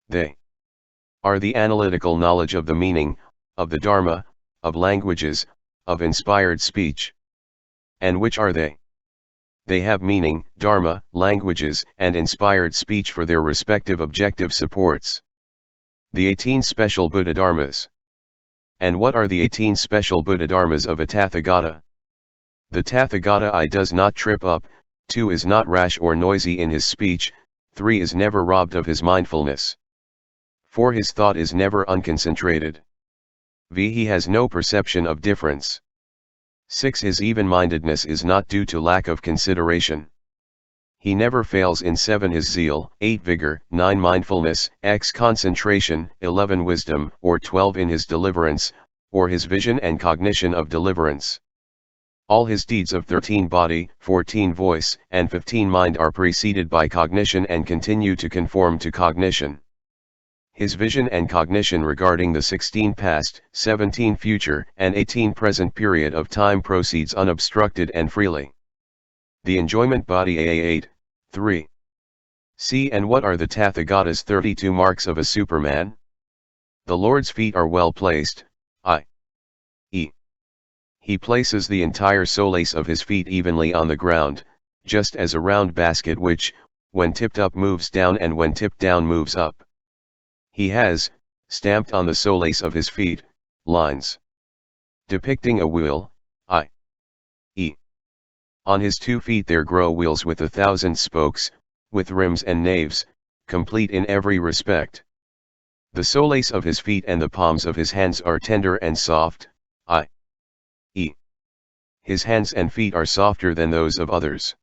They are the analytical knowledge of the meaning, of the Dharma, of languages, of inspired speech. And which are they? They have meaning, Dharma, languages, and inspired speech for their respective objective supports. The 18 special Buddha Dharmas. And what are the 18 special Buddha Dharmas of a Tathagata? The Tathagata I does not trip up, 2 is not rash or noisy in his speech, 3 is never robbed of his mindfulness. 4 his thought is never unconcentrated. He has no perception of difference. 6 his even-mindedness is not due to lack of consideration. He never fails in 7 his zeal, 8 vigor, 9 mindfulness, x concentration, 11 wisdom, or 12 in his deliverance, or his vision and cognition of deliverance. All his deeds of 13 body, 14 voice, and 15 mind are preceded by cognition and continue to conform to cognition. His vision and cognition regarding the 16 past, 17 future, and 18 present period of time proceeds unobstructed and freely. The enjoyment body AA8, 3. See, and what are the Tathagata's 32 marks of a Superman? The Lord's feet are well placed, i.e. he places the entire solace of his feet evenly on the ground, just as a round basket which, when tipped up moves down and when tipped down moves up. He has, stamped on the solace of his feet, lines depicting a wheel, i.e. on his 2 feet there grow wheels with 1,000 spokes, with rims and naves, complete in every respect. The solace of his feet and the palms of his hands are tender and soft, i.e. his hands and feet are softer than those of others.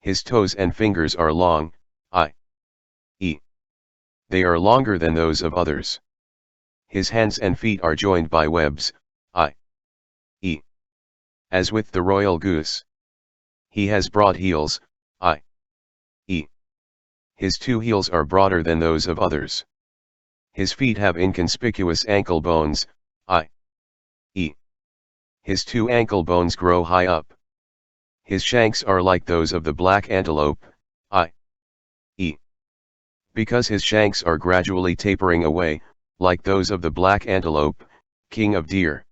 His toes and fingers are long, i.e. they are longer than those of others. His hands and feet are joined by webs, i.e. as with the royal goose. He has broad heels, i.e. his 2 heels are broader than those of others. His feet have inconspicuous ankle bones, i.e. his 2 ankle bones grow high up. His shanks are like those of the black antelope, i.e. because his shanks are gradually tapering away, like those of the black antelope, king of deer.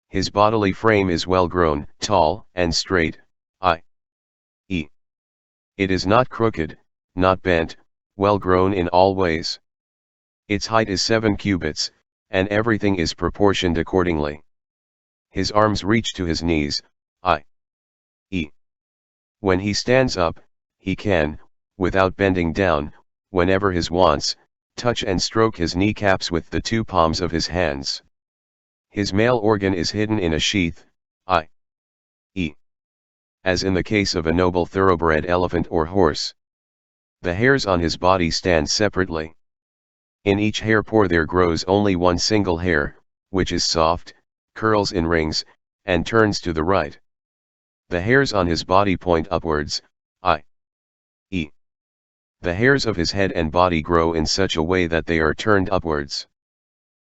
His bodily frame is well grown, tall, and straight, i.e. it is not crooked, not bent, well grown in all ways. Its height is 7 cubits, and everything is proportioned accordingly. His arms reach to his knees, i.e. when he stands up, he can, without bending down, whenever his wants, touch and stroke his kneecaps with the 2 palms of his hands. His male organ is hidden in a sheath, i.e. as in the case of a noble thoroughbred elephant or horse. The hairs on his body stand separately. In each hair pore there grows only one single hair, which is soft, curls in rings, and turns to the right. The hairs on his body point upwards, i.e. the hairs of his head and body grow in such a way that they are turned upwards.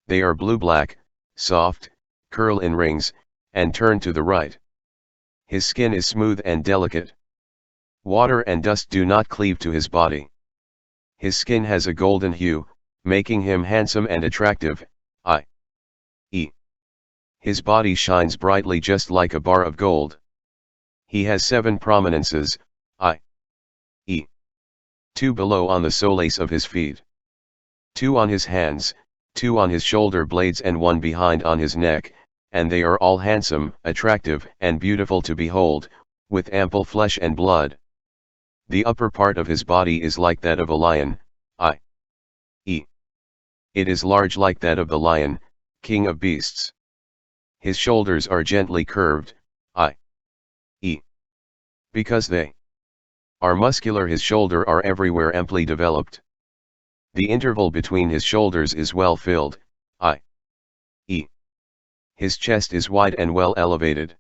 They are blue-black, soft, curl in rings, and turn to the right. His skin is smooth and delicate. Water and dust do not cleave to his body. His skin has a golden hue, making him handsome and attractive, i.e. his body shines brightly just like a bar of gold. He has 7 prominences, i.e. 2 below on the solace of his feet, 2 on his hands, 2 on his shoulder blades and 1 behind on his neck, and they are all handsome, attractive, and beautiful to behold, with ample flesh and blood. The upper part of his body is like that of a lion, i.e. it is large like that of the lion, king of beasts. His shoulders are gently curved, i.e. because they are muscular. His shoulder are everywhere amply developed. The interval between his shoulders is well filled, i.e. his chest is wide and well elevated.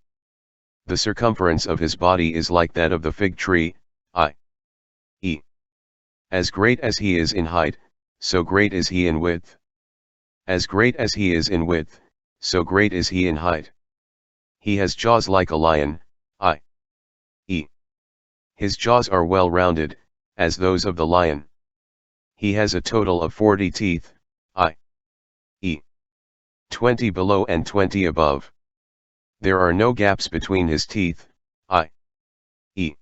The circumference of his body is like that of the fig tree, i.e. as great as he is in height, so great is he in width. As great as he is in width, so great is he in height. He has jaws like a lion, i.e. his jaws are well rounded, as those of the lion. He has a total of 40 teeth, i.e. 20 below and 20 above. There are no gaps between his teeth, i.e.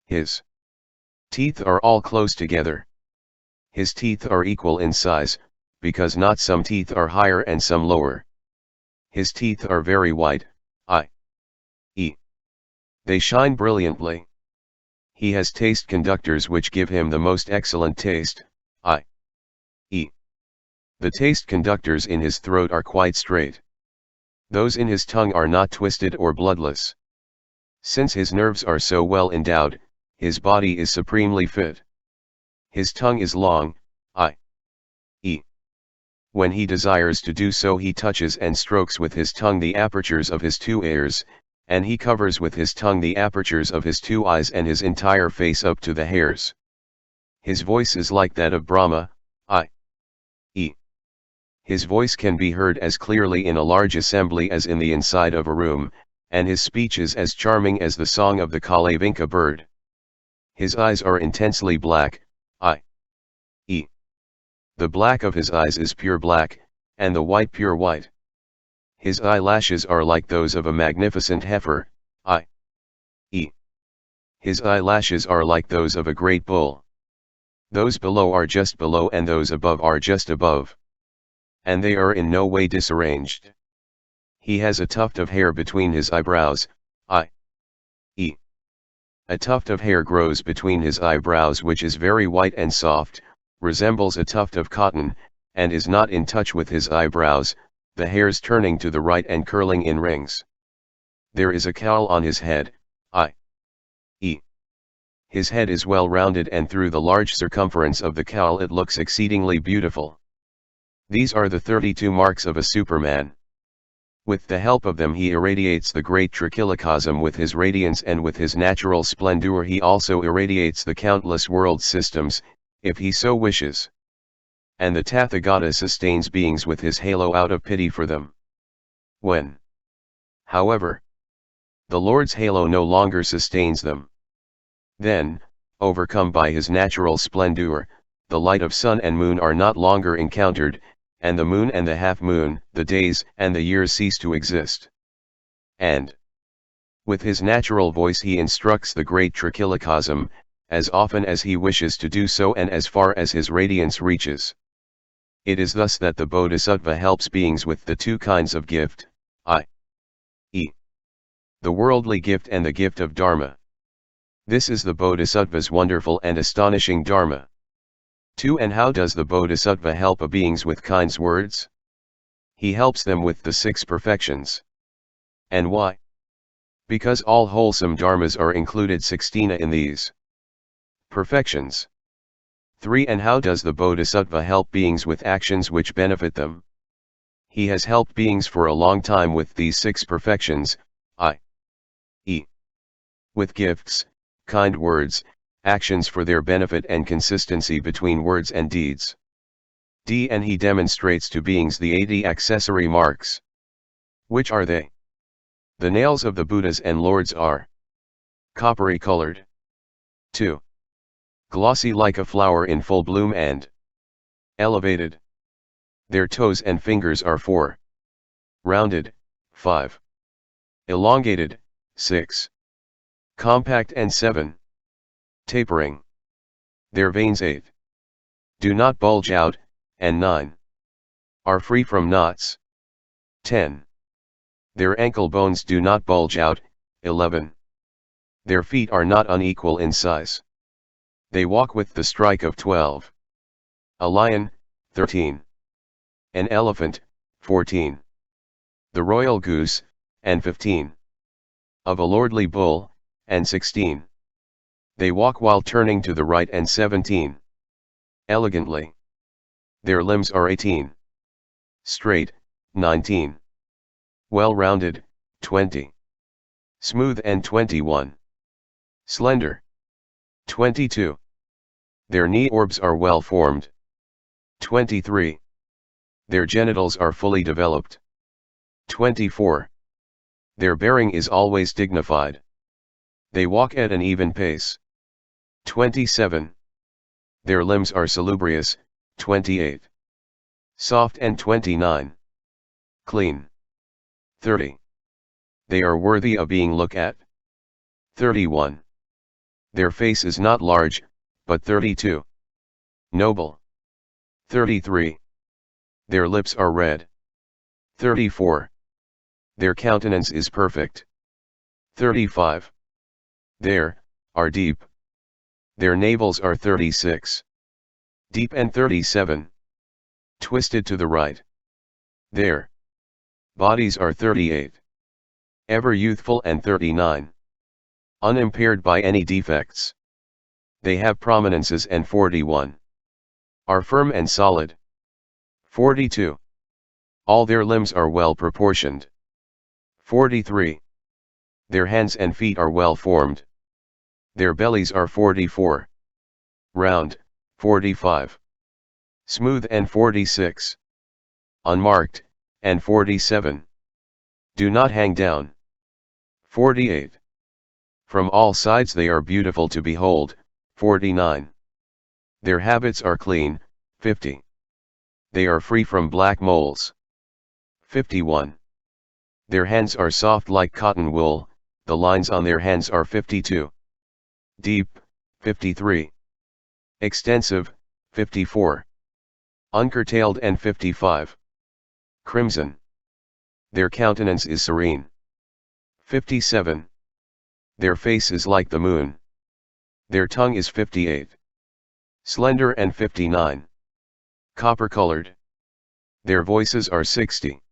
his teeth are all close together. His teeth are equal in size, because not some teeth are higher and some lower. His teeth are very white, i.e. they shine brilliantly. He has taste conductors which give him the most excellent taste, i.e. the taste conductors in his throat are quite straight. Those in his tongue are not twisted or bloodless. Since his nerves are so well endowed, his body is supremely fit. His tongue is long, i.e. when he desires to do so he touches and strokes with his tongue the apertures of his 2 ears, and he covers with his tongue the apertures of his 2 eyes and his entire face up to the hairs. His voice is like that of Brahma, i.e. his voice can be heard as clearly in a large assembly as in the inside of a room, and his speech is as charming as the song of the Kalavinka bird. His eyes are intensely black, i.e. the black of his eyes is pure black, and the white pure white. His eyelashes are like those of a magnificent heifer, i.e. his eyelashes are like those of a great bull. Those below are just below and those above are just above. And they are in no way disarranged. He has a tuft of hair between his eyebrows, i.e. a tuft of hair grows between his eyebrows which is very white and soft, resembles a tuft of cotton, and is not in touch with his eyebrows, the hairs turning to the right and curling in rings. There is a cowl on his head, i.e. his head is well rounded and through the large circumference of the cowl it looks exceedingly beautiful. These are the 32 marks of a Superman. With the help of them he irradiates the great trichilocosm with his radiance, and with his natural splendor he also irradiates the countless world systems, if he so wishes. And the Tathagata sustains beings with his halo out of pity for them. When, however, the Lord's halo no longer sustains them, then, overcome by his natural splendor, the light of sun and moon are not longer encountered, and the moon and the half-moon, the days and the years cease to exist. And, with his natural voice he instructs the great trichilocosm, as often as he wishes to do so and as far as his radiance reaches. It is thus that the Bodhisattva helps beings with the 2 kinds of gift, i.e. the worldly gift and the gift of Dharma. This is the Bodhisattva's wonderful and astonishing Dharma. 2. And how does the Bodhisattva help a beings with kind words? He helps them with the 6 perfections. And why? Because all wholesome dharmas are included 16 in these perfections. 3. And how does the Bodhisattva help beings with actions which benefit them? He has helped beings for a long time with these 6 perfections, i.e. with gifts, kind words, actions for their benefit and consistency between words and deeds. D. And he demonstrates to beings the 80 accessory marks. Which are they? The nails of the Buddhas and Lords are coppery colored. 2. Glossy like a flower in full bloom and elevated. Their toes and fingers are 4. Rounded, 5. Elongated, 6. Compact and 7. Tapering. Their veins 8. Do not bulge out, and 9. Are free from knots. 10. Their ankle bones do not bulge out, 11. Their feet are not unequal in size. They walk with the strike of 12. A lion, 13. An elephant, 14. The royal goose, and 15. Of a lordly bull, and 16. They walk while turning to the right, and 17. Elegantly. Their limbs are 18. Straight, 19. Well-rounded, 20. Smooth and 21. Slender. 22. Their knee orbs are well formed. 23. Their genitals are fully developed. 24. Their bearing is always dignified. They walk at an even pace. 27. Their limbs are salubrious, 28. Soft and 29. Clean. 30. They are worthy of being looked at. 31. Their face is not large, but 32. Noble. 33. Their lips are red. 34. Their countenance is perfect. 35. There, are deep. Their navels are 36. Deep and 37. Twisted to the right. Their bodies are 38. Ever youthful and 39. Unimpaired by any defects. They have prominences and 41. Are firm and solid. 42. All their limbs are well proportioned. 43. Their hands and feet are well formed. Their bellies are 44. Round, 45. Smooth and 46. Unmarked, and 47. Do not hang down. 48. From all sides they are beautiful to behold, 49. Their habits are clean, 50. They are free from black moles. 51. Their hands are soft like cotton wool, the lines on their hands are 52. Deep, 53. Extensive, 54. Uncurtailed and 55. Crimson. Their countenance is serene. 57. Their face is like the moon. Their tongue is 58. Slender and 59. Copper-colored. Their voices are 60.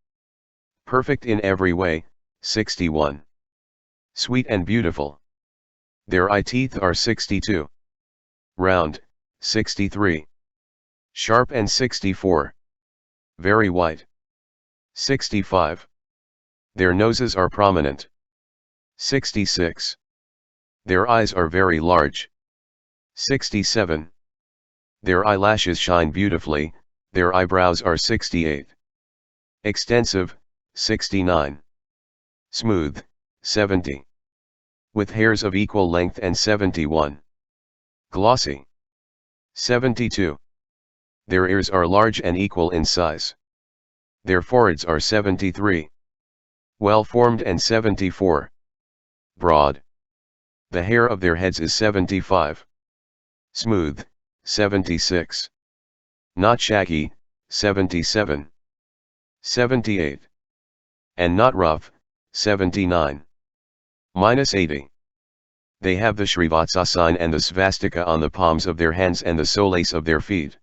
Perfect in every way, 61. Sweet and beautiful. Their eye teeth are 62. Round, 63. Sharp and 64. Very white. 65. Their noses are prominent. 66. Their eyes are very large. 67. Their eyelashes shine beautifully, their eyebrows are 68. Extensive, 69. Smooth, 70. With hairs of equal length and 71. Glossy. 72. Their ears are large and equal in size. Their foreheads are 73. Well formed and 74. Broad. The hair of their heads is 75. Smooth, 76. Not shaggy, 77. 78. And not rough, 79. -80. They have the Srivatsa sign and the svastika on the palms of their hands and the solace of their feet.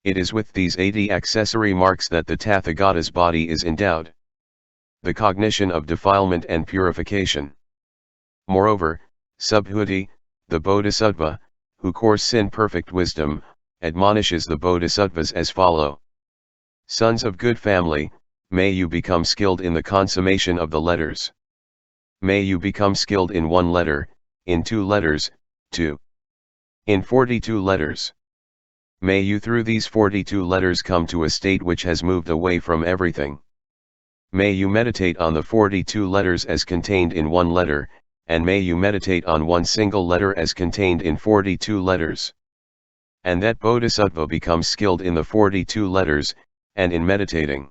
It is with these 80 accessory marks that the Tathagata's body is endowed. The cognition of defilement and purification. Moreover, Subhuti, the Bodhisattva, who course in perfect wisdom, admonishes the Bodhisattvas as follow. Sons of good family, may you become skilled in the consummation of the letters. May you become skilled in one letter, in 2 letters, 2. In 42 letters. May you through these 42 letters come to a state which has moved away from everything. May you meditate on the 42 letters as contained in one letter, and may you meditate on one single letter as contained in 42 letters. And that Bodhisattva becomes skilled in the 42 letters, and in meditating.